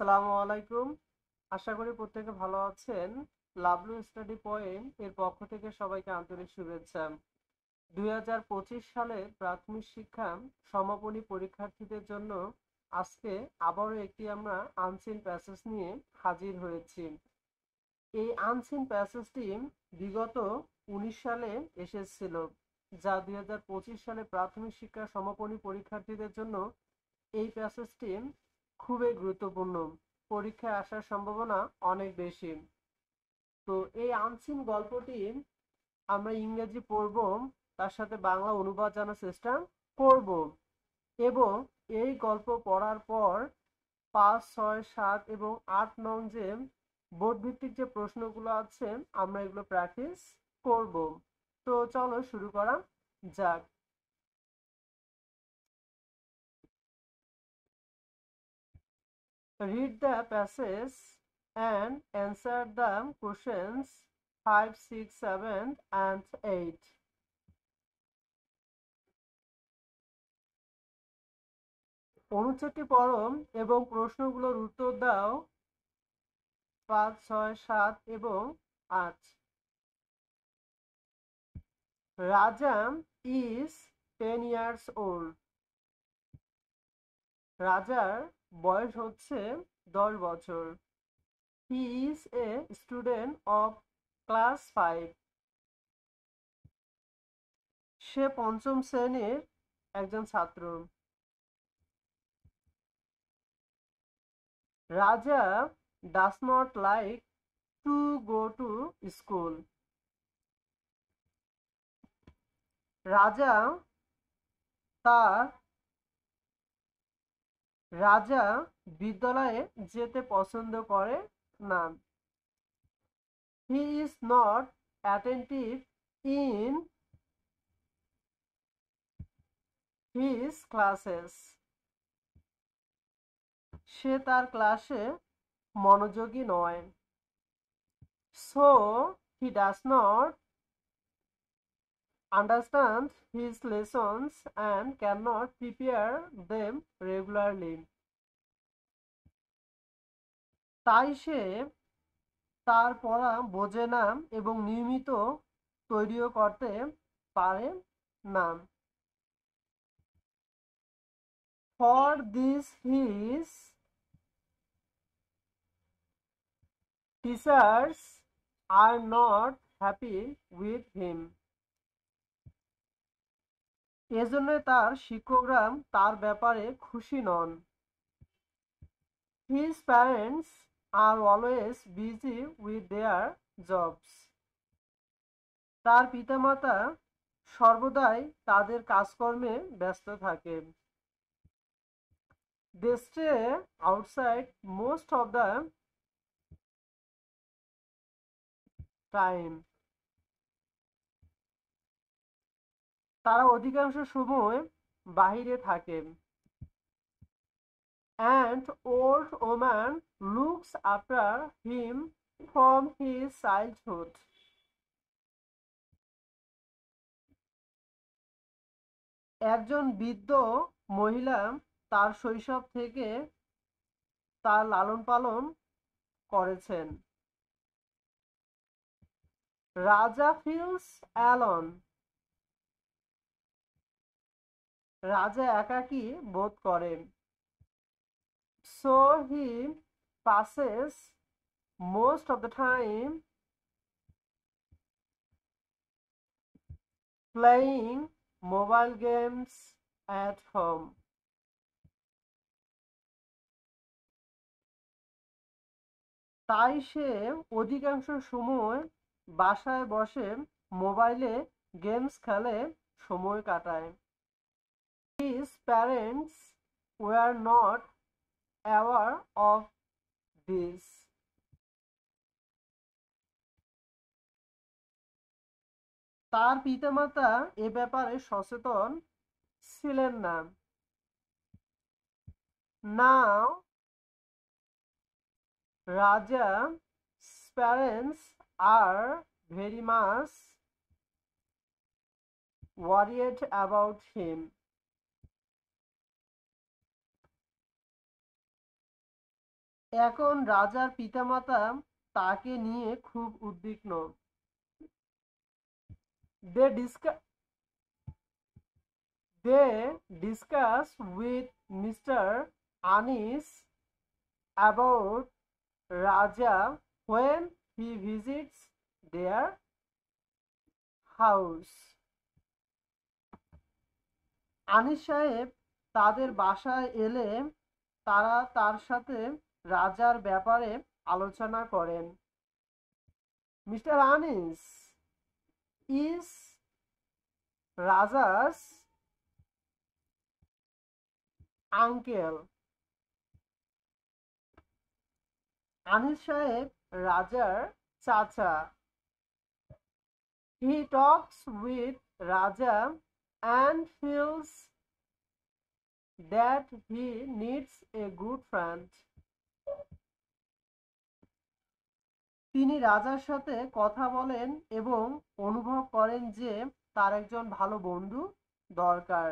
আসসালামু আলাইকুম। আশা করি প্রত্যেকে ভালো আছেন। লাভলু স্টাডি পয়েন্ট এর পক্ষ থেকে সবাইকে আন্তরিক শুভেচ্ছা। 2025 সালে প্রাথমিক শিক্ষা সমাপনী পরীক্ষার্থীদের জন্য আজকে আবারও একটি আমরা আনসিন প্যাসেজ নিয়ে হাজির হয়েছি। এই আনসিন প্যাসেজটি বিগত 19 সালে এসেছিল, যা 2025 সালে প্রাথমিক শিক্ষা সমাপনী পরীক্ষার্থীদের জন্য এই প্যাসেজটি খুবই গুরুত্বপূর্ণ। পরীক্ষায় আসার সম্ভাবনা অনেক বেশি। তো এই আনসিন গল্পটি আমরা ইংরেজি পড়ব, তার সাথে বাংলা অনুবাদ জানার চেষ্টা করব এবং এই গল্প পড়ার পর 5, 6, 7 এবং 8 নং যে বোর্ড ভিত্তিক যে প্রশ্নগুলো আছে আমরা এগুলো প্র্যাকটিস করব। তো চলো শুরু করা যাক। Read the passage and answer the questions 5, 6, 7 and 8. অনুচ্ছেদটি পড়ো এবং প্রশ্নগুলোর উত্তর দাও 5, 6, 7 এবং 8। Raja is 10 years old. রাজার বয়স হচ্ছে 10 বছর। He is a student of class 5. সে পঞ্চম শ্রেণীর একজন ছাত্র। Raja does not like to go to school. রাজা তার রাজা বিদ্যালয়ে যেতে পছন্দ করে না। He is not attentive in his classes. সে তার ক্লাসে মনোযোগী নয়। So he does not understand his lessons and cannot prepare them regularly. তাই সে তার পড়া বোঝে না এবং নিয়মিত তৈরিও করতে পারে না। For this his teachers are not happy with him. এজন্য তার শিক্ষকরা তার ব্যাপারে খুশি নন। His parents are always busy with their jobs. তার পিতামাতা সর্বদাই তাদের কাজকর্মে ব্যস্ত থাকে। They stay outside most of the time. তারা অধিকাংশ সময় বাহিরে থাকে। And old woman looks after him from his childhood. একজন বৃদ্ধ মহিলা তার শৈশব থেকে তার লালন পালন করেছেন। রাজা feels alone. রাজা একাকী বোধ করেন। So he passes most of the time playing mobile games at home. তাই সে অধিকাংশ সময় বাসায় বসে মোবাইলে গেমস খেলে সময় কাটায়। His parents were not aware of this. তার পিতামাতা এ ব্যাপারে সচেতন ছিলেন না। Now Raja's parents are very much worried about him. এখন রাজার পিতামাতা তাকে নিয়ে খুব উদ্বিগ্ন। দে discuss with Mr. Anis about Raja when he visits their house. Anis সাহেব তাদের বাসায় এলে তারা তার সাথে রাজার ব্যাপারে আলোচনা করেন। Mister Anis is Raja's uncle. Anis সাহেব রাজার চাচা। He talks with Raja and feels that he needs a good friend. তিনি রাজার সাথে কথা বলেন এবং অনুভব করেন যে তার একজন ভালো বন্ধু দরকার।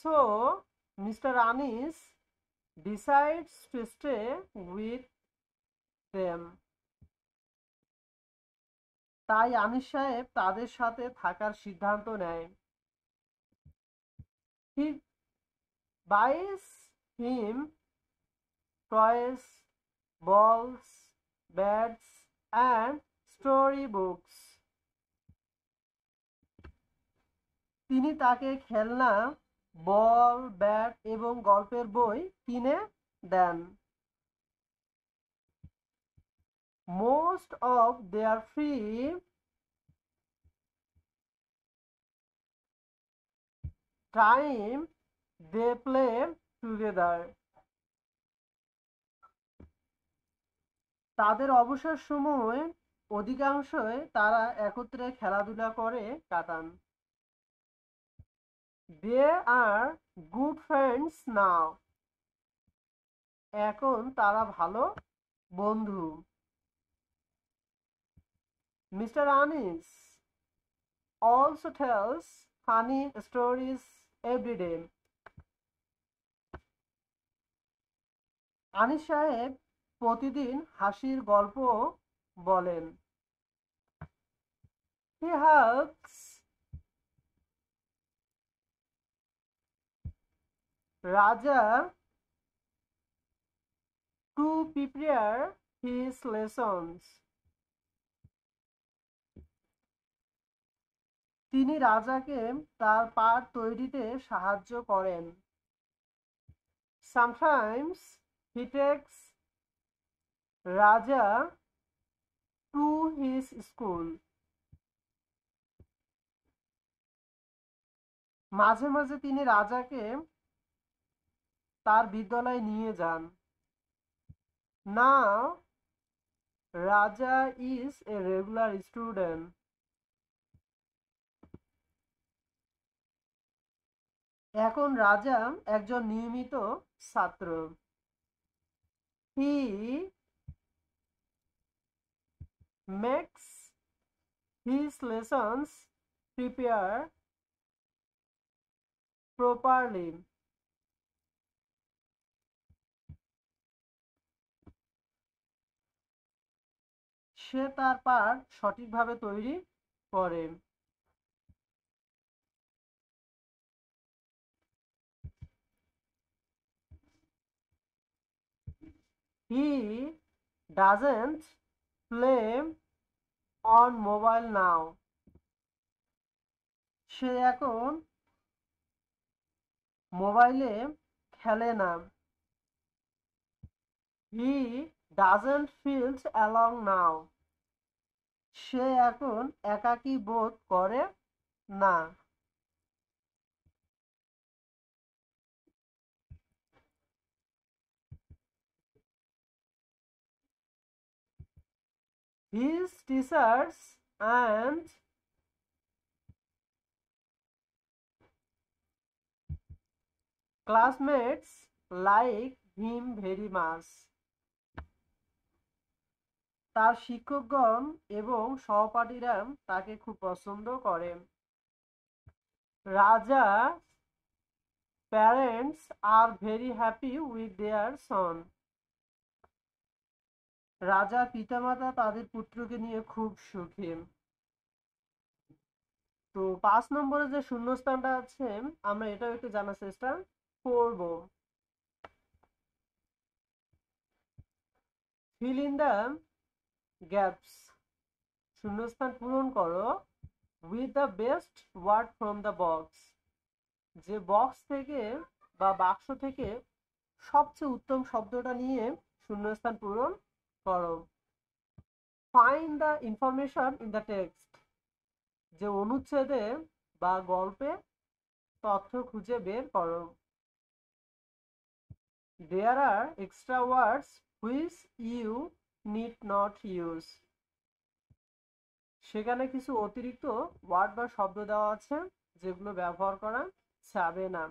So, Mr. Anis decides to stay with them. তাই আনিস সাহেব তাদের সাথে থাকার সিদ্ধান্ত নেয়। He buys him toys, balls, bats and storybooks. তিনি তাকে খেলনা, বল, ব্যাট এবং গল্পের বই কিনে দেন। Most of their free time they play together. তাদের অবসর সময় অধিকাংশই তারা একত্রে খেলাধুলা করে কাটান। They are good friends now. এখন তারা ভালো বন্ধু। Mr. Anis also tells funny stories every day. Anis সাহেব প্রতিদিন হাসির গল্প বলেন। He helps Raja to prepare his lessons. তিনি রাজাকে তার পাঠ তৈরিতে সাহায্য করেন। Sometimes he takes Raja to his school. মাঝে মাঝে তিনি রাজাকে তার বিদ্যালয়ে নিয়ে যান। Now Raja is a regular student. এখন রাজা একজন নিয়মিত ছাত্র। He makes his lessons prepare properly. সে তার পাঠ সঠিকভাবে তৈরি করে। He doesn't play on mobile now. সে এখন মোবাইলে খেলে না। He doesn't feel alone now. সে এখন একাকী বোধ করে না। His teachers and classmates like him very much. তার শিক্ষকগণ এবং সহপাঠীরা তাকে খুব পছন্দ করে। Raja parents are very happy with their son. Raja পিতামাতা তাদের পুত্রকে নিয়ে খুব সুখী। তো 5 নম্বরে যে শূন্যস্থানটা আছে আমরা এটাও একটু জানার চেষ্টা করব। ফিল ইন দ্য গ্যাপস, শূন্যস্থান পূরণ করো with the best word from the box, যে বক্স থেকে বা বাক্স থেকে সবচেয়ে উত্তম শব্দটা নিয়ে শূন্যস্থান পূরণ করো। Find the information in the text, যে অনুচ্ছেদে বা গল্পে তথ্য খুঁজে বের করো। There are extra words which you need not use, সেখানে কিছু অতিরিক্ত ওয়ার্ড বা শব্দ দেওয়া আছে যেগুলো ব্যবহার করা যাবে না।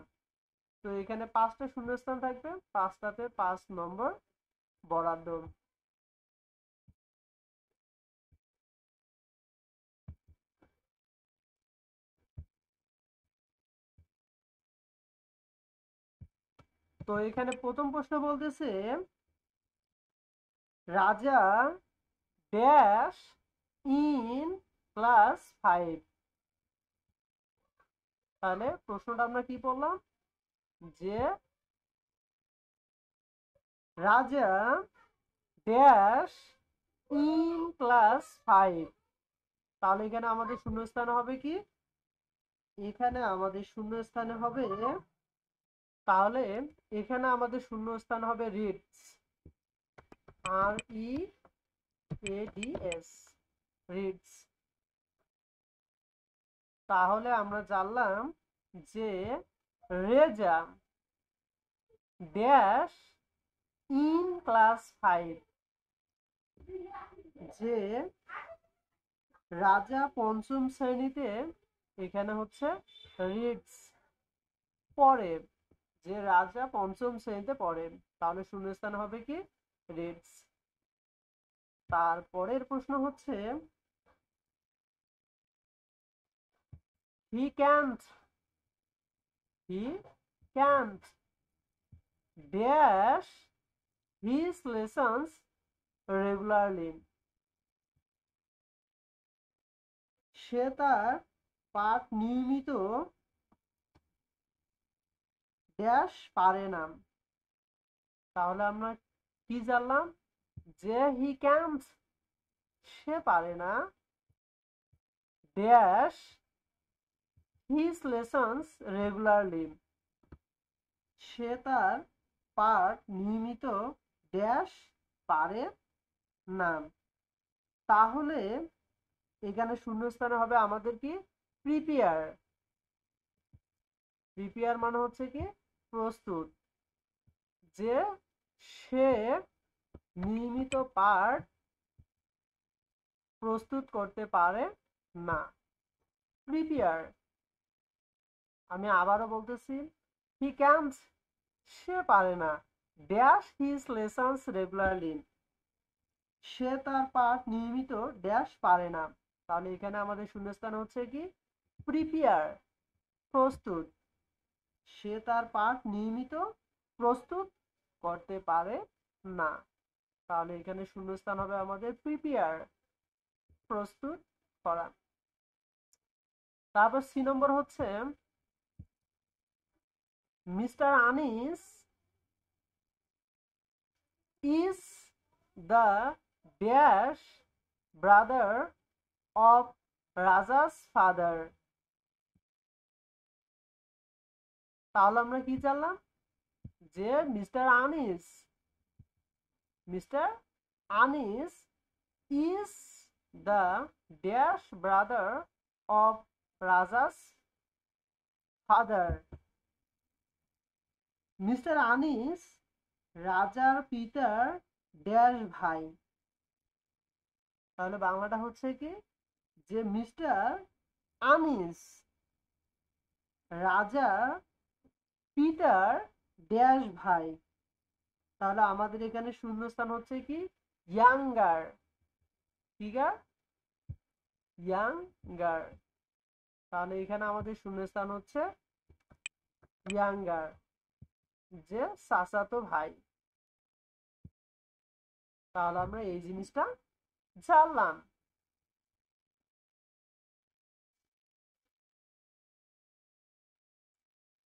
তো এখানে 5টা শূন্যস্থান থাকবে, 5টাতে 5 নম্বর বরাদ্দ। তো এখানে প্রথম প্রশ্ন বলতেছে রাজা ড্যাশ ইন ক্লাস 5। তাহলে প্রশ্নটা আমরা কি বললাম, যে রাজা ড্যাশ ইন ক্লাস 5। তাহলে এখানে আমাদের শূন্যস্থান হবে কি, এখানে আমাদের শূন্যস্থানে হবে, তাহলে এখানে আমাদের শূন্যস্থান হবে reads, R E A D S, reads. তাহলে আমরা জানলাম যে রেজা ড্যাশ ইন ক্লাস 5, যে রাজা পঞ্চম শ্রেণীতে এখানে হচ্ছে রিডস পড়ে, যে রাজা পঞ্চম শ্রেণীতে পড়ে, তাহলে শূন্যস্থান হবে কি রিডস। তারপরের প্রশ্ন হচ্ছে he can't, he can't dash his lessons regularly, সে তার পাঠ নিয়মিত ড্যাশ পারে না। তাহলে আমরা কি জানলাম, যে হি ক্যান্ট সে পারে না, ড্যাশ হিজ লেসন্স রেগুলারলি সে তার পাঠ নিয়মিত ড্যাশ পারে না। তাহলে এখানে শূন্যস্থানে হবে আমাদের কি প্রিপেয়ার, প্রিপেয়ার মানে হচ্ছে কি প্রস্তুত, যে সে নিয়মিত পাঠ প্রস্তুত করতে পারে না, প্রিপেয়ার। আমি আবারও বলতেছি, হি ক্যান্ট সে পারে না, ড্যাশ হিজ লেসন্স রেগুলারলি সে তার পাঠ নিয়মিত ড্যাশ পারে না। তাহলে এখানে আমাদের শূন্যস্থান হচ্ছে কি প্রিপেয়ার, প্রস্তুত, সে তার পাঠ নিয়মিত প্রস্তুত করতে পারে না। তাহলে এখানে শূন্যস্থান হবে আমাদের প্রিপেয়ার, প্রস্তুত করা। তারপর সি নম্বর হচ্ছে mister Anis is the dash brother of Raja's father. তাহলে আমরা কি জানলাম, যে mister Anis, mister Anis is the dash brother of Raja's father. Mister Anis রাজার পিতার ড্যাশ ভাই। তাহলে বাংলাটা হচ্ছে কি, যে মিস্টার আনিস রাজার পিতার ড্যাশ ভাই। তাহলে আমাদের এখানে শূন্যস্থান হচ্ছে কি ইয়াঙ্গার, ফিগার ইয়াঙ্গার। তাহলে এখানে আমাদের শূন্যস্থান হচ্ছে ইয়াঙ্গার, যে চাচাতো ভাই। তাহলে আমরা এই জিনিসটা জানলাম।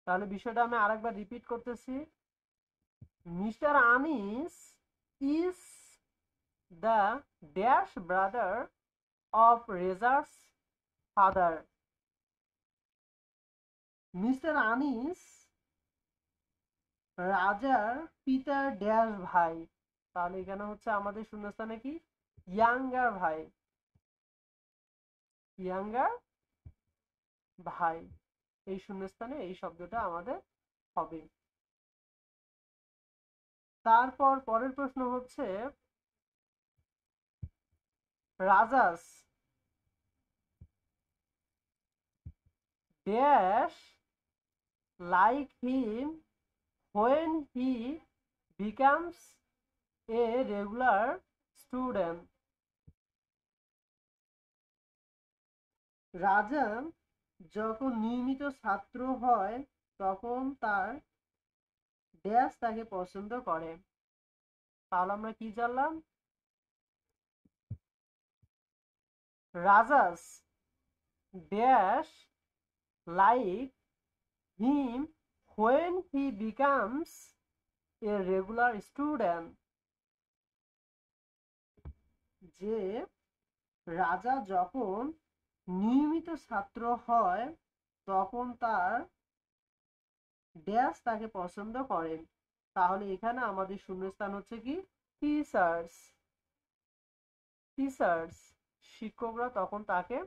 তাহলে বিষয়টা আমি আরেকবার রিপিট করতেছি। Mister Anis is the dash brother of razors father. Mister Anis রাজার পিতার ড্যাশ ভাই। তাহলে এখানে হচ্ছে আমাদের শূন্যস্থানে কি ইয়াঙ্গার ভাই, ইয়াঙ্গার ভাই। এই শূন্যস্থানে এই শব্দটা আমাদের হবে। তারপর পরের প্রশ্ন হচ্ছে Raja's dash like him when he becomes a regular student। রাজা যখন নিয়মিত ছাত্র হয় তখন তার ড্যাশ তাকে পছন্দ করে। তাহলে আমরা কি জানলাম? Raja's dash like him when he becomes a regular student। যে রাজা যখন নিয়মিত ছাত্র হয় তখন তার ড্যাশ তাকে পছন্দ করেন। তাহলে এখানে আমাদের শূন্যস্থান হচ্ছে কি টিচার্স। টিচার্স শিক্ষকরা তখন তাকে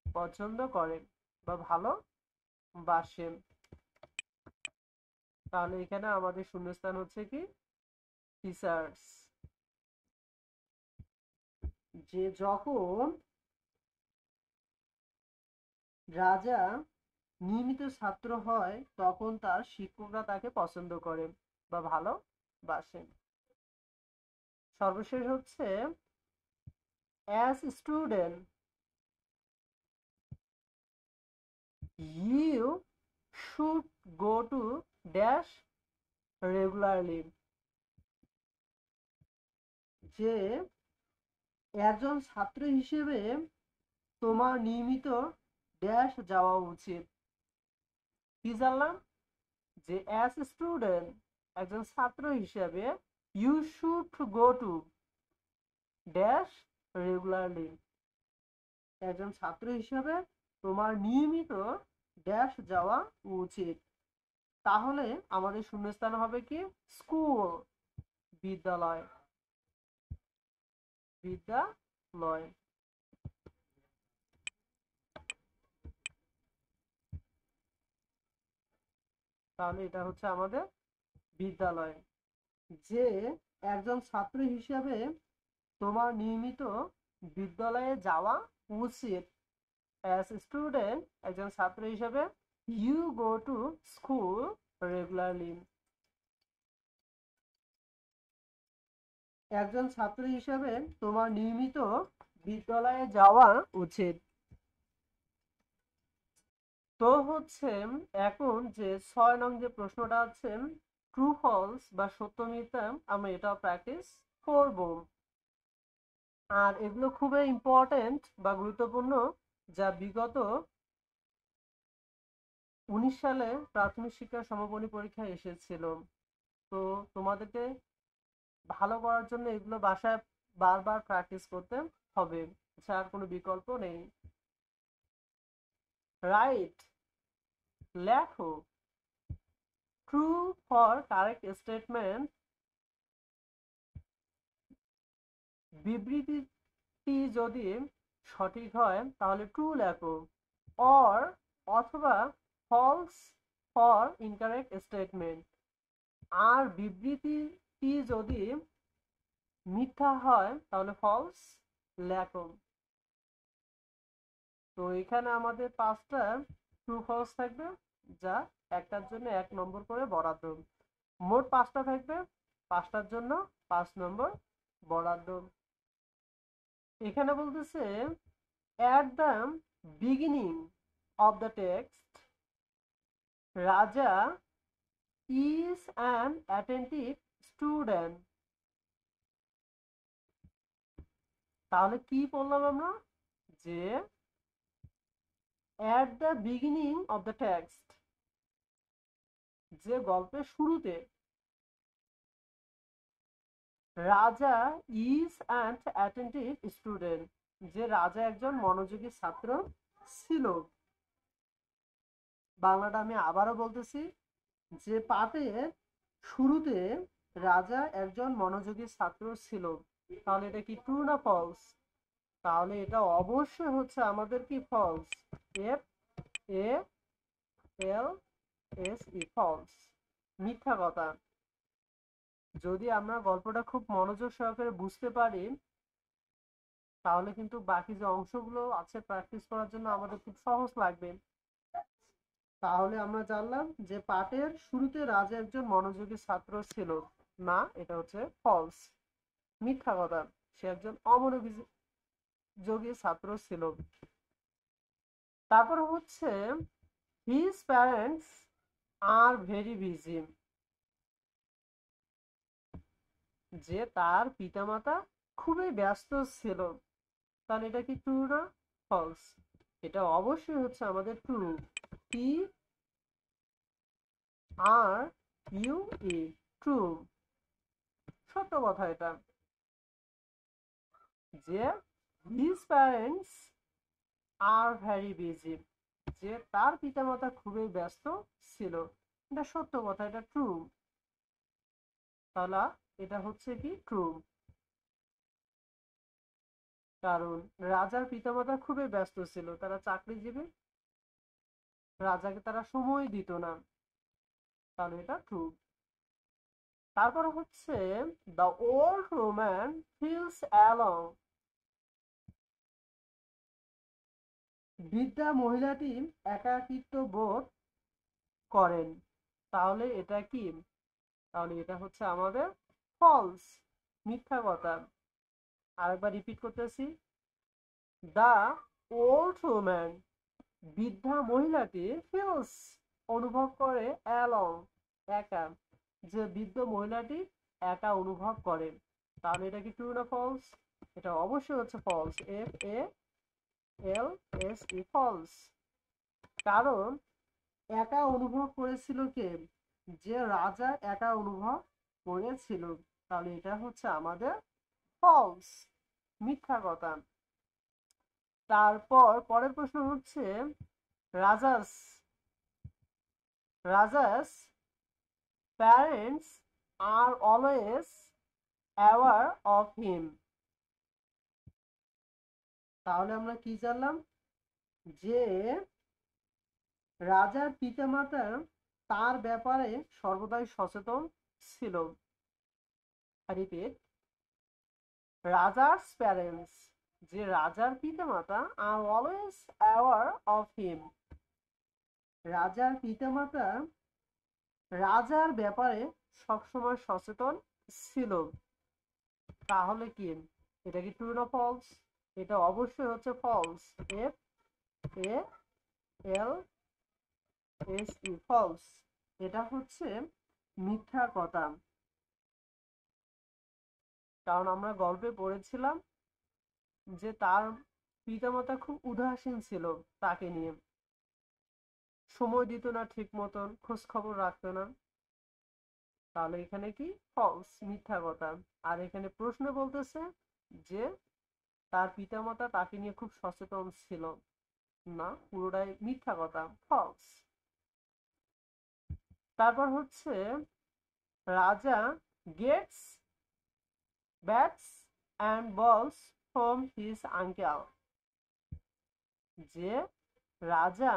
পছন্দ করেন বা ভালোবাসেন। তাহলে এখানে আমাদের শূন্যস্থান হচ্ছে কি টিচার্স। যে যখন রাজা নিয়মিত ছাত্র হয় তখন তার শিক্ষকরা তাকে পছন্দ করেন বা ভালোবাসেন। সর্বশেষ হচ্ছে as student you should go to dash regularly. যে একজন ছাত্র হিসেবে তোমার নিয়মিত ড্যাশ যাওয়া উচিত। কি জানলাম? যে অ্যাজ স্টুডেন্ট একজন ছাত্র হিসেবে you should go to dash regularly. একজন ছাত্র হিসেবে তোমার নিয়মিত ড্যাশ যাওয়া উচিত। তাহলে আমাদের শূন্যস্থান হবে কি স্কুল, বিদ্যালয়। বিদ্যালয়। তাহলে এটা হচ্ছে আমাদের বিদ্যালয়। যে একজন ছাত্র হিসেবে তোমার নিয়মিত বিদ্যালয়ে যাওয়া উচিত। অ্যাজ স্টুডেন্ট একজন ছাত্র হিসেবে you go to school regularly. একজন ছাত্র হিসেবে তোমার নিয়মিত বিদ্যালয়ে যাওয়া উচিত। তো হচ্ছে এখন যে 6 নং যে প্রশ্নটা আছে ট্রু ফলস বা সত্য মিথ্যা, আমরা এটা প্র্যাকটিস করব। আর এগুলো খুবই ইম্পর্টেন্ট বা গুরুত্বপূর্ণ, যা বিগত 19 সালে প্রাথমিক শিক্ষা সমাপনী পরীক্ষায় এসেছিল। তো তোমাদেরকে ভালো করার জন্য এগুলো বাসায় বারবার প্র্যাকটিস করতে হবে, ছাড়ার কোনো বিকল্প নেই। রাইট, লেখো। ট্রু ফর কারেক্ট স্টেটমেন্ট, বিবৃতিটি যদি সঠিক হয় তাহলে ট্রু লেখো, অর অথবা ফলস ফর ইনকারেক্ট স্টেটমেন্ট। আর বিবৃতিটি যদি মিথ্যা হয় তাহলে ফলস লেখো। তো এখানে আমাদের 5টা ট্রু ফলস থাকবে, যা একটার জন্য 1 নম্বর করে বরাদ্দ। মোট 5টা থাকবে, 5টার জন্য 5 নম্বর বরাদ্দ। এখানে বলতেছে at the beginning of the text রাজা is an attentive student। তাহলে কি বললাম আমরা, যে at the beginning of the text, যে গল্পের শুরুতে রাজা is an attentive student, যে রাজা একজন মনোযোগী ছাত্র ছিল। বাংলাটা আমি আবারও বলতেছি, যে পাঠের শুরুতে রাজা একজন মনোযোগী ছাত্র ছিল। তাহলে এটা কি ট্রু না ফলস? তাহলে এটা অবশ্যই হচ্ছে আমাদের কি false. F A L S E, false, মিথ্যা কথা। যদি আমরা গল্পটা খুব মনোযোগ সহকারে বুঝতে পারি, তাহলে কিন্তু বাকি যে অংশগুলো আছে প্র্যাকটিস করার জন্য আমাদের খুব সহজ লাগবে। তাহলে আমরা জানলাম যে পাঠের শুরুতে রাজা একজন মনোযোগী ছাত্র ছিল না, এটা হচ্ছে ফলস, মিথ্যা কথা। সে একজন অমনোযোগী ছাত্র ছিল। তারপর হচ্ছে his parents are very busy, যে তার পিতামাতা খুবই ব্যস্ত ছিল। তাহলে এটা কি ট্রু না ফলস? এটা অবশ্যই হচ্ছে আমাদের true. T are U E, true, সত্য কথা এটা। যে his parents are very busy, যে তার পিতামাতা খুবই ব্যস্ত ছিল, এটা সত্য কথা, এটা ট্রু। তাহলে এটা হচ্ছে কি ট্রু, কারণ রাজার পিতামাতা খুবই ব্যস্ত ছিল, তারা চাকরিজীবী, রাজাকে তারা সময় দিত না, তাহলে এটা ট্রু। তারপর হচ্ছে the old woman feels along, বৃদ্ধা মহিলাটি একাকিত্ব বোধ করেন। তাহলে এটা কি? তাহলে এটা হচ্ছে আমাদের ফলস, মিথ্যা কথা। আরেকবার রিপিট করতেছি, দ্য ওল্ড ওম্যান, বৃদ্ধা মহিলাটি ফিলস, অনুভব করে, অ্যালং, একা, যে বৃদ্ধ মহিলাটি একা অনুভব করে। তাহলে এটা কি ট্রু না ফলস? এটা অবশ্যই হচ্ছে false. F A L S E, false. কারণ একা অনুভব করেছিল কে? যে রাজা একা অনুভব করেছিল। তাহলে এটা হচ্ছে আমাদের ফলস, মিথ্যা কথা। তারপর পরের প্রশ্ন হচ্ছে Raja's Raja's parents are always aware of him. তাহলে আমরা কি জানলাম, যে রাজার পিতামাতা তার ব্যাপারে সর্বদাই সচেতন ছিল। রিপিট, রাজার প্যারেন্টস, যে রাজার পিতামাতা আর অলওয়েজ অ্যাওয়ার অফ হিম, রাজার পিতামাতা রাজার ব্যাপারে সবসময় সচেতন ছিল। তাহলে কি এটা কি ট্রু না ফলস? এটা অবশ্যই হচ্ছে false. F A L S E, false. এটা হচ্ছে মিথ্যা কথা। কারণ আমরা গল্পে পড়েছিলাম যে তার পিতামাতা খুব উদাসীন ছিল তাকে নিয়ে, সময় দিত না, ঠিক মতন খোঁজ খবর রাখতো না। তাহলে এখানে কি ফলস, মিথ্যা কথা। আর এখানে প্রশ্ন বলতেছে যে তার পিতামাতা তাকে নিয়ে খুব সচেতন ছিল না, পুরোটাই মিথ্যা কথা, ফলস। তারপর হচ্ছে রাজা গেটস ব্যাটস অ্যান্ড বলস ফ্রম হিজ আঙ্কেল, যে রাজা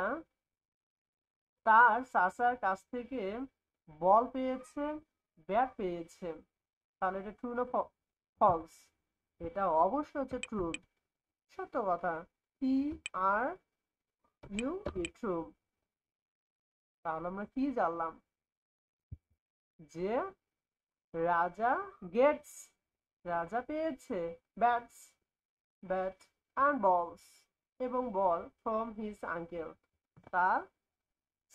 তার চাচার কাছ থেকে বল পেয়েছে, ব্যাট পেয়েছে। তাহলে এটা ট্রু না ফলস? এটা অবশ্যই হচ্ছে ট্রু, সত্য কথা। টি আর ইউ ই, ট্রু। তাহলে আমরা কি জানলাম, যে রাজা গেটস, রাজা পেয়েছে, ব্যাটস, ব্যাট অ্যান্ড বলস, এবং বল, ফ্রম হিজ আঙ্কেল, তার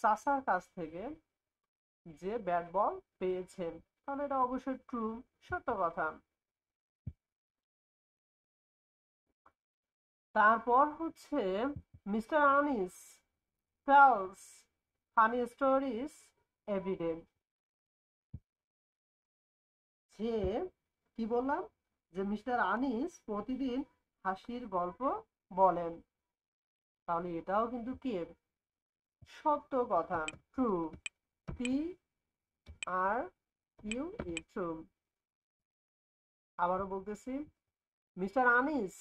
চাচার কাছ থেকে। যে ব্যাট বল পেয়েছেন, তাহলে এটা অবশ্যই ট্রু, সত্য কথা। তারপর হচ্ছে mister Anis tells funny stories every day। যে কি বললাম, যে মিস্টার আনিস প্রতিদিন হাসির গল্প বলেন, তাহলে এটাও কিন্তু কি সত্য কথা, true, T are U E, true. আবারও বলতেছি, mister Anis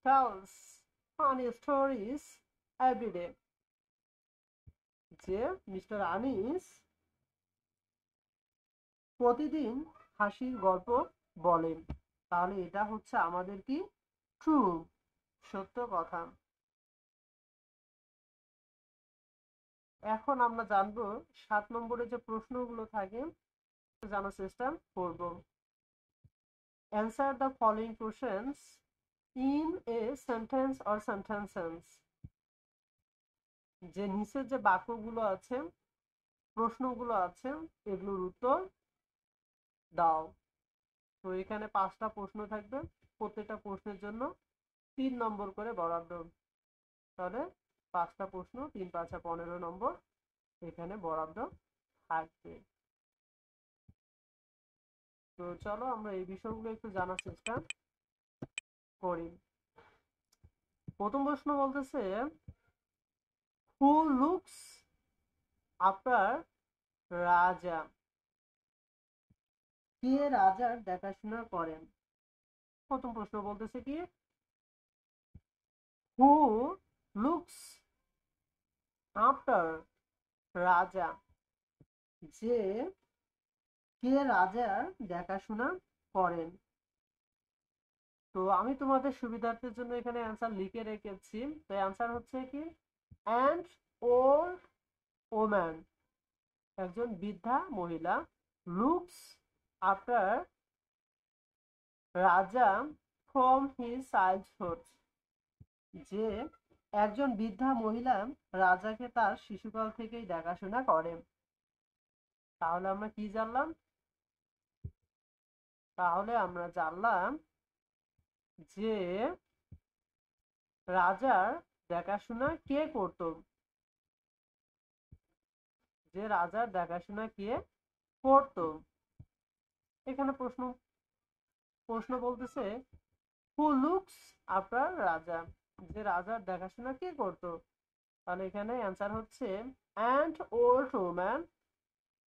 tells funny stories every day। যে মিস্টার আনিস প্রতিদিন হাসির গল্প বলেন, তাহলে এটা হচ্ছে আমাদের কি ট্রু, সত্য কথা। এখন আমরা জানবো 7 নম্বরে যে প্রশ্নগুলো থাকে জানার চেষ্টা করব। Answer the following questions in a sentence or sentences. যে নিচের যে বাক্যগুলো আছে, প্রশ্নগুলো আছে, এগুলোর উত্তর দাও। তো এখানে 5টা প্রশ্ন থাকবে, প্রত্যেকটা প্রশ্নের জন্য 3 নম্বর করে বরাদ্দ। তাহলে 5টা প্রশ্ন, 3 5 15 নম্বর এখানে বরাদ্দ থাকবে। তো চলো আমরা এই বিষয়গুলো একটু জানার চেষ্টা করি। প্রথম প্রশ্ন বলতেছে, হু লুকস আফটার রাজা। কে রাজার দেখাশোনা করেন? প্রথম প্রশ্ন বলতেছে কি, হু লুকস আফটার রাজা, যে কে রাজার দেখাশোনা করেন। তো আমি তোমাদের সুবিধার্থের জন্য এখানে অ্যান্সার লিখে রেখেছি। তো অ্যান্সার হচ্ছে কি, অ্যান্ড ওল্ড ওম্যান, একজন বৃদ্ধা মহিলা, লুকস আফটার রাজা ফ্রম হিজ চাইল্ডহুড, যে একজন বৃদ্ধা মহিলা রাজাকে তার শিশুকাল থেকেই দেখাশোনা করেন। তাহলে আমরা কি জানলাম? তাহলে আমরা জানলাম যে রাজার দেখাশোনা কে করত, যে রাজার দেখাশোনা কে করত। এখানে প্রশ্ন প্রশ্ন বলতেছে, হু লুকস আফটার রাজা, যে রাজার দেখাশোনা কে করত। তাহলে এখানে অ্যান্সার হচ্ছে অ্যান্ড ওল্ড ওম্যান,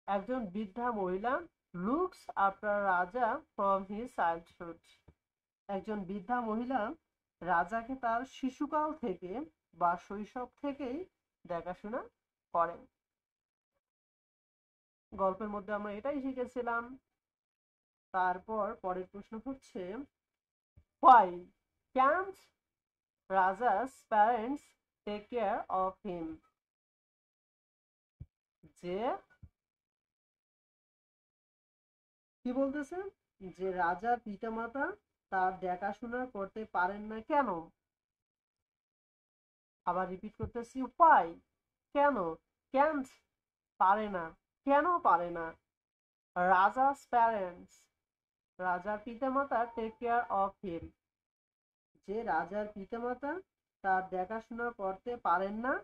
একজন বৃদ্ধা মহিলা, লুকস আফটার রাজা ফ্রম হিজ চাইল্ডহুড, একজন বৃদ্ধা মহিলা রাজাকে তার শিশুকাল থেকে বা শৈশব থেকেই দেখাশোনা করেন। গল্পের মধ্যে আমরা এটাই শিখেছিলাম। তারপর পরের প্রশ্ন হচ্ছে, why can't Raja's parents take care of him. যে কি বলতেছে, যে রাজার পিতামাতা তার দেখাশোনা করতে পারেন না কেন? আবার রিপিট করতেছি, হোয়াই, কেন, ক্যান্ট পারে না, কেন পারে না, রাজাস প্যারেন্টস, রাজার পিতামাতা টেক কেয়ার অফ হিম, যে রাজার পিতামাতা তার দেখাশোনা করতে পারেন না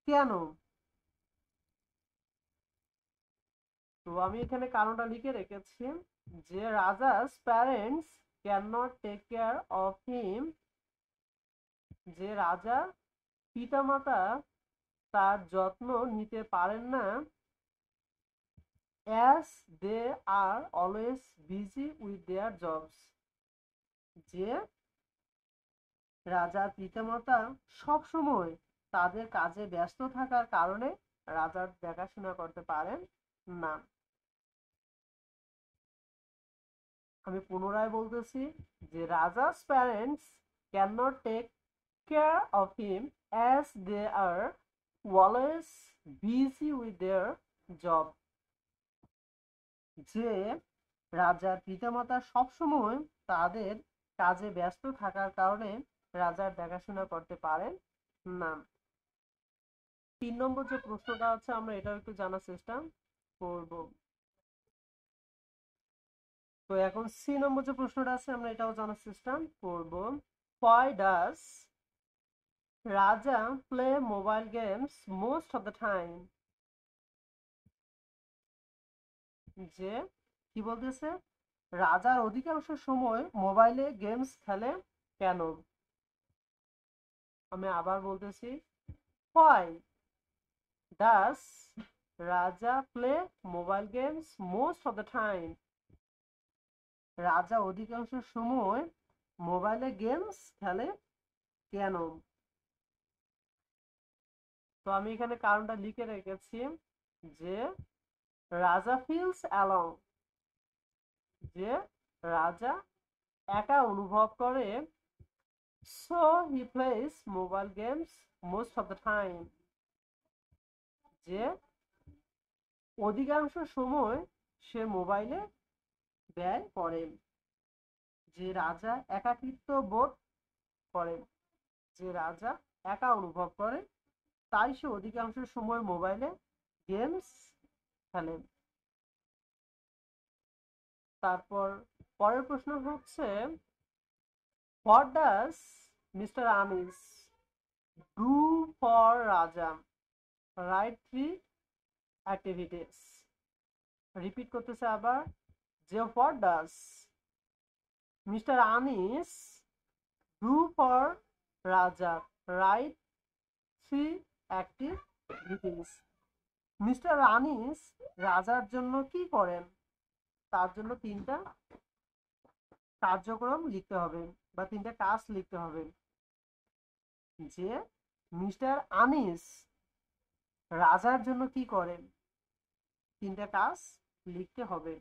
কেন? তো আমি এখানে কারণটা লিখে রেখেছি, যে Raja's parents can not take care of him, যে রাজা পিতামাতা তার যত্ন নিতে পারেন না, as they are always busy with their jobs, যে রাজার পিতামাতা সব সময় তাদের কাজে ব্যস্ত থাকার কারণে রাজার দেখাশোনা করতে পারেন না। আমি পুনরায় বলতেছি, যে রাজা's parents cannot take care of him as they are always busy with their job, যে রাজার পিতামাতা সবসময় তাদের কাজে ব্যস্ত থাকার কারণে রাজার দেখাশোনা করতে পারেন না। 3 নম্বর যে প্রশ্নটা আছে আমরা এটাও একটু জানার চেষ্টা করব। তো এখন সি নম্বর যে প্রশ্নটা আছে আমরা এটাও জানার চেষ্টা করব। Why does রাজা play mobile games most of the time? যে কি বলতেছে, রাজার অধিকাংশ সময় মোবাইলে গেমস খেলে কেন? আমি আবার বলতেছি, why does রাজা play mobile games most of the time? রাজা অধিকাংশ সময় মোবাইলে গেমস খেলে কেন? তো আমি এখানে কারণটা লিখে রেখেছি যে রাজা ফিলস অ্যালং, যে রাজা একা অনুভব করে, so he plays mobile games most of the time, যে অধিকাংশ সময় সে মোবাইলে ব্যয় করে। যে রাজা একাকিত্ব বোধ করে, যে রাজা একা অনুভব করে, তাই সে অধিকাংশ সময় মোবাইলে গেমস খেলে। তারপর পরের প্রশ্ন হচ্ছে, what does mister Anis do for Raja? Right 3 activities. Repeat করতেছে আবার, যে what does mister Anis do for Raja? Right 3 activities. Mister Anis রাজার জন্য কি করেন? তার জন্য 3টা কার্যক্রম লিখতে হবে বা 3টা কাজ লিখতে হবে। যে মিস্টার আনিস রাজার জন্য কি করেন, 3টা কাজ লিখতে হবে।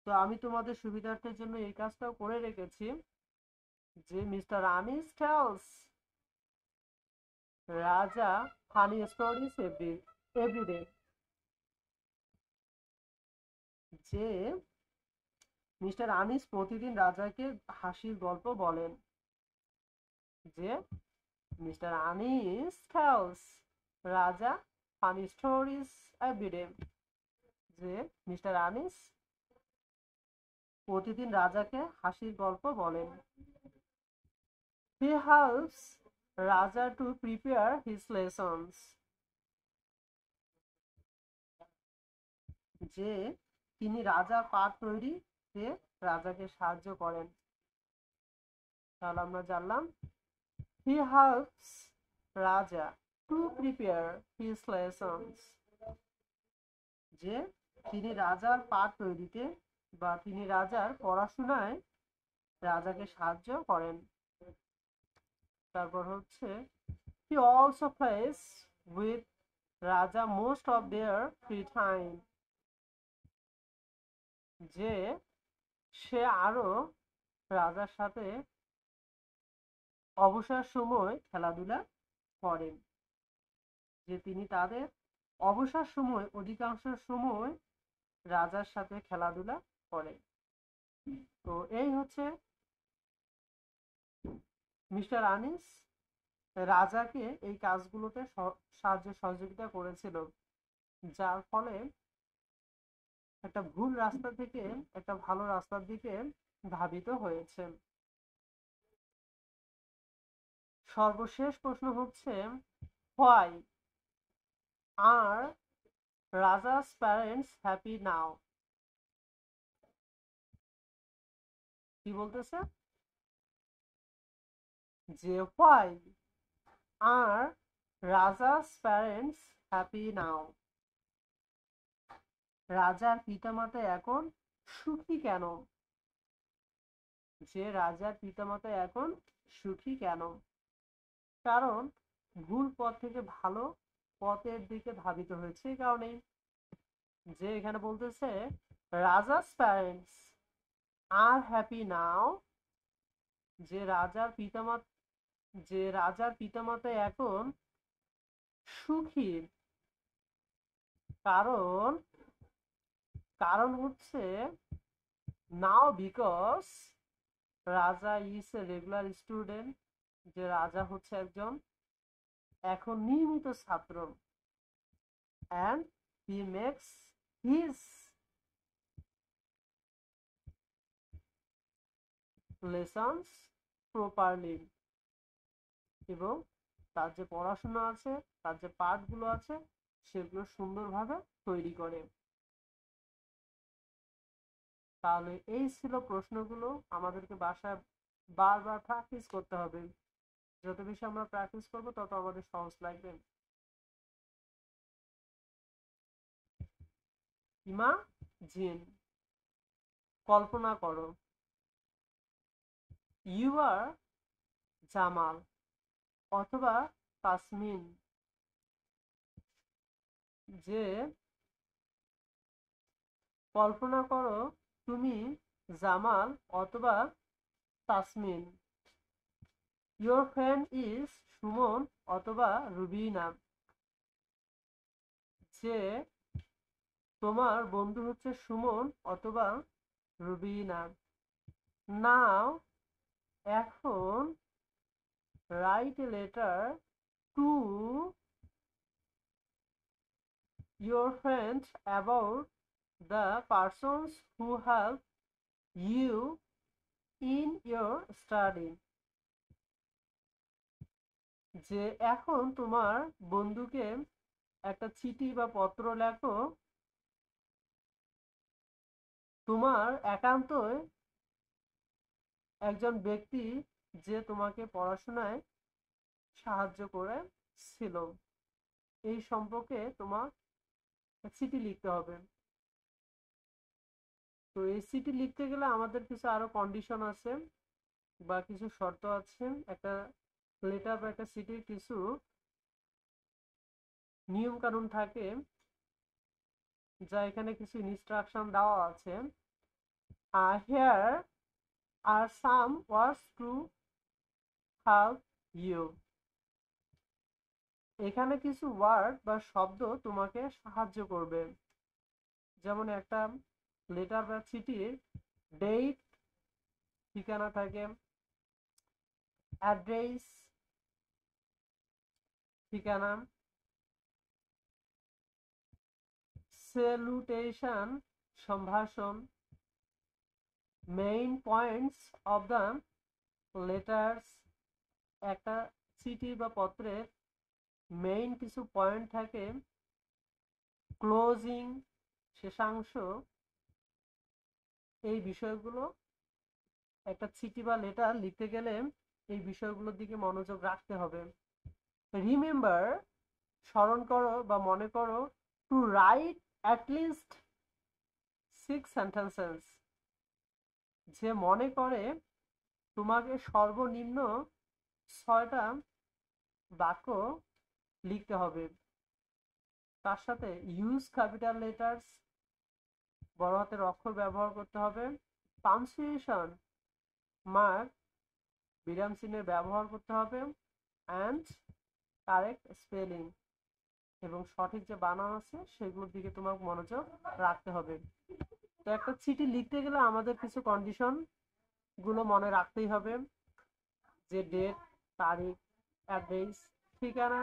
তো আমি তোমাদের সুবিধার্থের জন্য এই কাজটাও করে রেখেছি, যে মিস্টার আনিস টেলস রাজা ফানি স্টোরিজ এভরিডে। যে মিস্টার আনিস প্রতিদিন রাজাকে হাসির গল্প বলেন। যে মিস্টার আনিস টেলস রাজা ফানি স্টোরিজ এভরিডে। যে মিস্টার আনিস প্রতিদিন রাজাকে হাসির গল্প বলেন। He helps রাজা to prepare his lessons। যে তিনি রাজা পাঠ তৈরিতে রাজাকে সাহায্য করেন। তাহলে আমরা জানলাম, he helps রাজা to prepare his lessons। যে তিনি রাজার পাঠ তৈরিতে বা তিনি রাজার পড়াশোনায় রাজাকে সাহায্য করেন। তারপর হচ্ছে, he also plays with রাজা most of their free time। যে সে আরো রাজার সাথে অবসর সময় খেলাধুলা করেন। যে তিনি তাদের অবসর সময় অধিকাংশ সময় রাজার সাথে খেলাধুলা করেন। তো এই হচ্ছে মিস্টার আনিস রাজাকে এই কাজগুলোতে সাহায্য সহযোগিতা করেছিল, যার ফলে একটা ভুল রাস্তা থেকে একটা ভালো রাস্তার দিকে ধাবিত হয়েছে। সর্বশেষ প্রশ্ন হচ্ছে, why are Raja's parents happy now? কি বলতেছে, যে why are Raja's parents happy now? রাজার পিতামাতা এখন সুখী কেন? যে রাজার পিতামাতা এখন সুখী কেন? কারণ ভুল পথ থেকে ভালো পথের দিকে ধাবিত হয়েছে, এই কারণেই। যে এখানে বলতেছে রাজাস প্যারেন্টস আর হ্যাপি নাও, যে রাজার পিতামাতা এখন সুখী। কারণ কারণ হচ্ছে নাও বিকজ রাজা ইজ এ রেগুলার স্টুডেন্ট। যে রাজা হচ্ছে একজন এখন নিয়মিত ছাত্র, and he makes his lessons properly, এবং তার যে পড়াশোনা আছে, তার যে পাঠগুলো আছে সেগুলো সুন্দরভাবে তৈরি করে। তাহলে এই ছিল প্রশ্নগুলো, আমাদেরকে বাসায় বারবার প্র্যাকটিস করতে হবে। যত বেশি আমরা প্র্যাকটিস করব তত আমাদের সহজ লাগবে। ইমাজিন, কল্পনা করো। ইউ আর জামাল অথবা তাসমিন, যে কল্পনা করো তুমি জামাল অথবা Tasmin. Your friend is Suman অথবা রুবিনা, যে তোমার বন্ধু হচ্ছে সুমন অথবা রুবিনা। নাও, এখন, write a letter to your friends about the persons who help you in your study, যে এখন তোমার বন্ধুকে একটা চিঠি বা পত্র লেখো তোমার একান্তই একজন ব্যক্তি যে তোমাকে পড়াশোনায় সাহায্য করেছিল, এই সম্পর্কে তোমার চিঠি লিখতে হবে। তো এই চিঠি লিখতে গেলে আমাদের কিছু আরো কন্ডিশন আছে বা কিছু শর্ত আছে। একটা লেটার বা একটা চিঠির কিছু নিয়ম কানুন থাকে, যা এখানে কিছু ইনস্ট্রাকশন দেওয়া আছে। Here are some words to help you, এখানে কিছু ওয়ার্ড বা শব্দ তোমাকে সাহায্য করবে। যেমন একটা লেটার বা চিঠির ডেট, ঠিকানা থাকে, অ্যাড্রেস, ঠিকানা, স্যালুটেশন, সম্ভাষণ, main points of the letters, একটা চিঠি বা পত্রের মেইন কিছু পয়েন্ট থাকে, ক্লোজিং, শেষাংশ, এই বিষয়গুলো একটা চিঠি বা লেটার লিখতে গেলে এই বিষয়গুলোর দিকে মনোযোগ রাখতে হবে। রিমেম্বার, স্মরণ করো বা মনে করো, to write at least 6 sentences, যে মনে করে তোমাকে সর্বনিম্ন 6টা বাক্য লিখতে হবে। তার সাথে ইউজ ক্যাপিটাল লেটার্স, বড় হাতের অক্ষর ব্যবহার করতে হবে। পাঞ্চুয়েশন মার্ক, বিরাম চিহ্নের ব্যবহার করতে হবে। অ্যান্ড কারেক্ট স্পেলিং, এবং সঠিক যে বানান আছে সেগুলোর দিকে তোমার মনোযোগ রাখতে হবে। তো একটা চিঠি লিখতে গেলে আমাদের কিছু কন্ডিশন গুলো মনে রাখতেই হবে, যে ডেট, তারিখ, অ্যাড্রেস, ঠিকানা,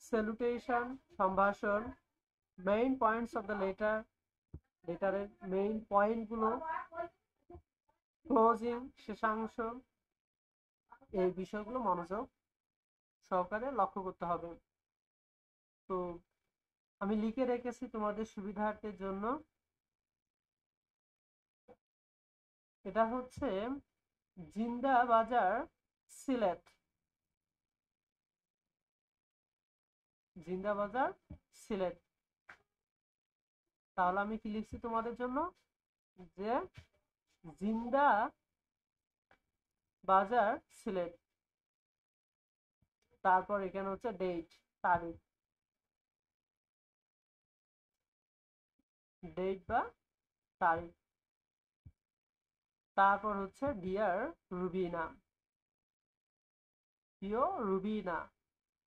স্যালুটেশন, সম্ভাষণ, main points of the letter, লেটারের মেইন পয়েন্টগুলো, ক্লোজিং, শেষাংশ, এই বিষয়গুলো মনোযোগ সহকারে লক্ষ্য করতে হবে। তো আমি লিখে রেখেছি তোমাদের সুবিধার্থের জন্য। এটা হচ্ছে জিন্দা বাজার, সিলেট। জিন্দা বাজার, সিলেট। তাহলে আমি কি লিখছি তোমাদের জন্য, যে জিন্দা বাজার, সিলেট। তারপর এখানে হচ্ছে ডেট, তারিখ, ডেট বা তারিখ। তারপর হচ্ছে ডিয়ার রুবিনা, প্রিয় রুবিনা,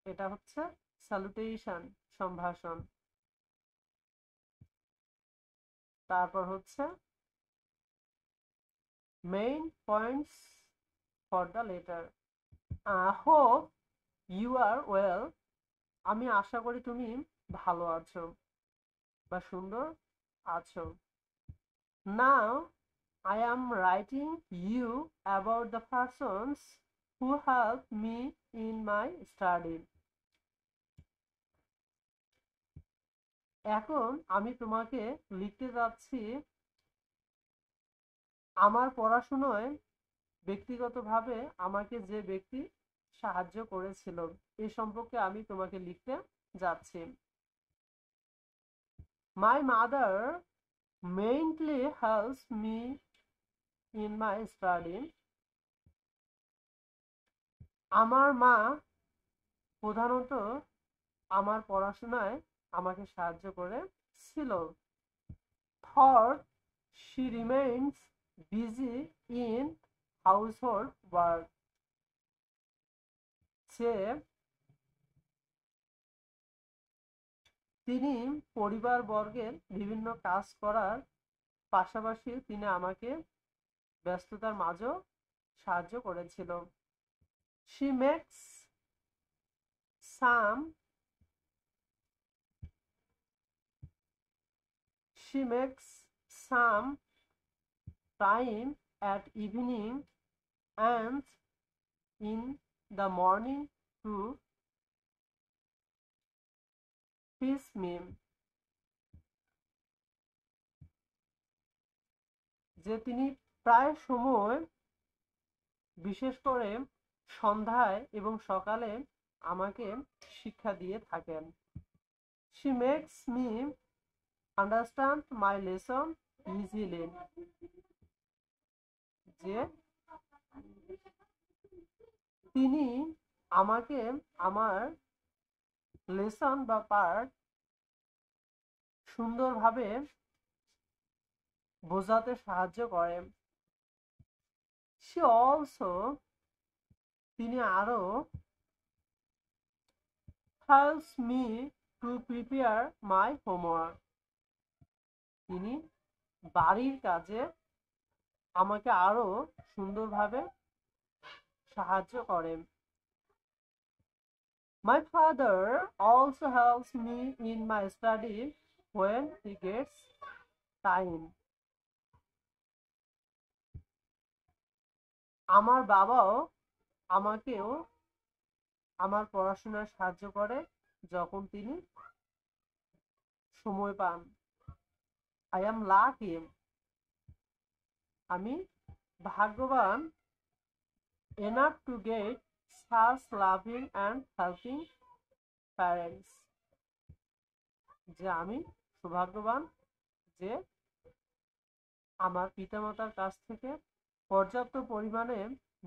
এটা হচ্ছে স্যালুটেশন, সম্ভাষণ। তারপর হচ্ছে main points for the letter. Hope you are well, আমি আশা করি তুমি ভালো আছো বা সুন্দর আছো। Now I am writing you about the persons who helped me in my study. এখন আমি তোমাকে লিখতে যাচ্ছি আমার পড়াশোনায় ব্যক্তিগতভাবে আমাকে যে ব্যক্তি সাহায্য করেছিল এ সম্পর্কে আমি তোমাকে লিখতে যাচ্ছি। My mother mainly helps me in my study. আমার মা প্রধানত আমার পড়াশোনায় আমাকে সাহায্য করেছিল। Third, she remains busy in household work. সে তিনি পরিবারবর্গের বিভিন্ন কাজ করার পাশাপাশি তিনি আমাকে ব্যস্ততার মাঝেও সাহায্য করেছিল। She makes some time at evening and in the morning to teach me. যে তিনি প্রায় সময় বিশেষ করে সন্ধ্যায় এবং সকালে আমাকে শিক্ষা দিয়ে থাকেন। She makes me understand my lesson easily. যে তিনি আমাকে আমার লেসন বা পার্ট সুন্দরভাবে বোঝাতে সাহায্য করেন। She also তিনি আরো helps me to prepare my homework. তিনি বাড়ির কাজে আমাকে আরো সুন্দরভাবে সাহায্য করেন। My father also helps me in my study when he gets time. আমার বাবাও আমাকেও আমার পড়াশোনায় সাহায্য করে যখন তিনি সময় পান। I am lucky. আমি ভাগ্যবান enough to get such loving and helping parents. যে আমি সৌভাগ্যবান যে আমার পিতামাতার কাছ থেকে পর্যাপ্ত পরিমাণে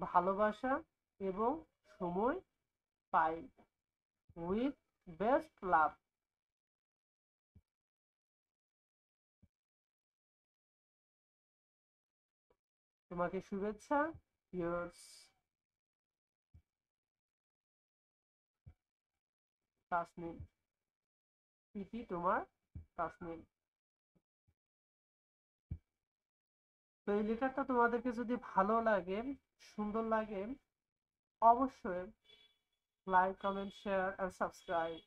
ভালোবাসা এবং সময় পাই। With best love. তোমাকে শুভেচ্ছা। Yours. তাসনিম। ইতি তোমার তাসনিম। তো এই লেটারটা তোমাদেরকে যদি ভালো লাগে, সুন্দর লাগে, অবশ্যই লাইক, কমেন্ট, শেয়ার আর সাবস্ক্রাইব।